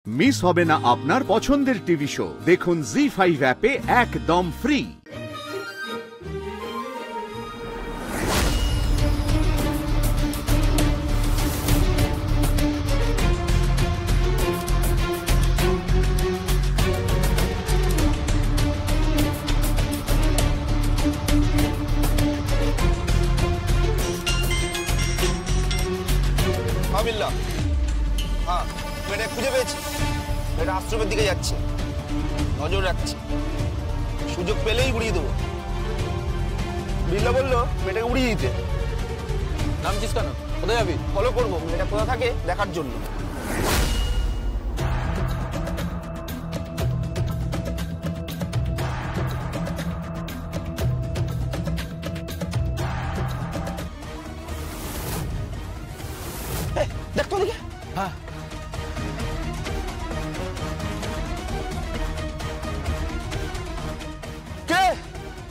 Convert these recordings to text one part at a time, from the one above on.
Miss হবে না আপনার পছন্দের টিভি শো। দেখুন জি5 অ্যাপে একদম ফ্রি। হ্যাঁ, মেয়েটা খুঁজে পেয়েছি। মেয়েটা আশ্রমের দিকে যাচ্ছে, নজর রাখছি, সুযোগ পেলেই উড়িয়ে দেবো। বিল্লা বললো মেয়েটাকে উড়িয়ে দিতে। নামছিস কেন? কোথায় যাবি? ফলো করবো মেয়েটা কোথা থাকে দেখার জন্য। দেখ তো দিকে। হ্যাঁ, কে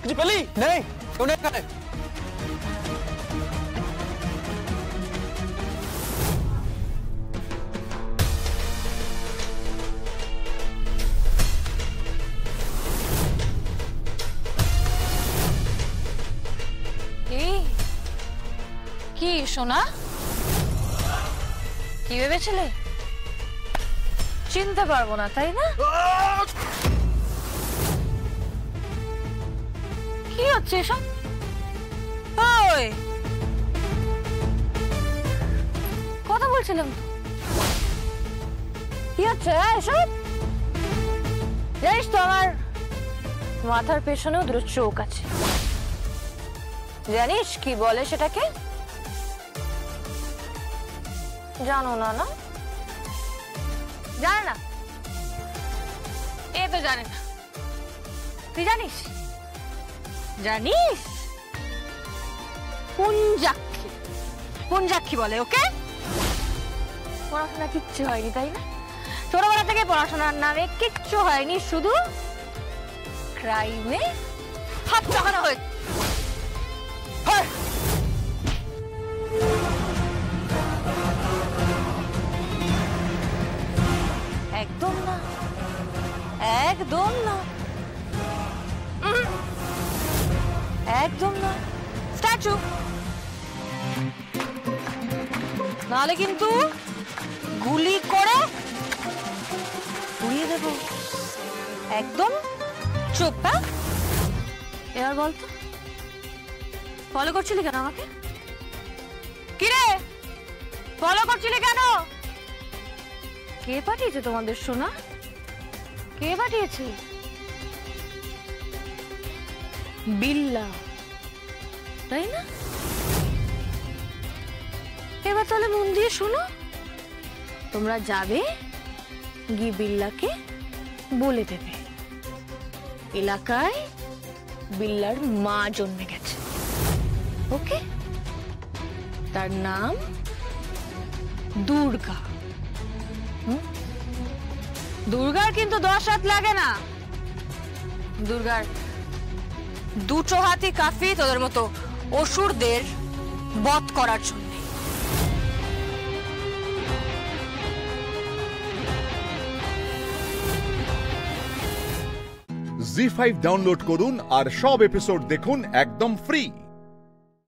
কিছু পেলি? নেই কেউ নেই এখানে। কি সোনা, কি ভেবেছিলে চিনতে পারবো না, তাই না? কি হচ্ছে এসব? ওই কথা বলছিলাম তো। কি হচ্ছে এসব? জানিস তো আমার মাথার পেছনেও দুটো চোখ আছে। জানিস কি বলে সেটাকে? জানো না? না জানে না, এ তো জানে না। তুই জানিস? জানিস পুঞ্জাক্ষী, পুঞ্জাক্ষী বলে ওকে। পড়াশোনা কিচ্ছু হয়নি তাই না? ছোটবেলা থেকে পড়াশোনার নামে কিচ্ছু হয়নি, শুধু ক্রাইমে হাত চাকানো হয়েছে। একদম না, একদম না, একদম না। স্ট্যাচু নাহলে কিন্তু গুলি করে উড়িয়ে দেব। একদম চুপ। হ্যাঁ, এবার বলতো ফলো করছিলি কেন আমাকে? কিরে ফলো করছিলি কেন? কে পাঠিয়েছে তোমাদের সোনা? কে পাঠিয়েছে? বিল্লা, তাই না? এবার তাহলে মন দিয়ে শোনো। তোমরা যাবে গিয়ে বিল্লাকে বলে দেবে এলাকায় বিল্লার মা জন্মে গেছে। ওকে? তার নাম দুর্গা। দুর্গার কিন্তু 10 হাত লাগে না। দুর্গার 2 হাতই কাফি তোদের মতো অসুরদের বধ করার জন্য। জি5 ডাউনলোড করুন আর সব এপিসোড দেখুন একদম ফ্রি।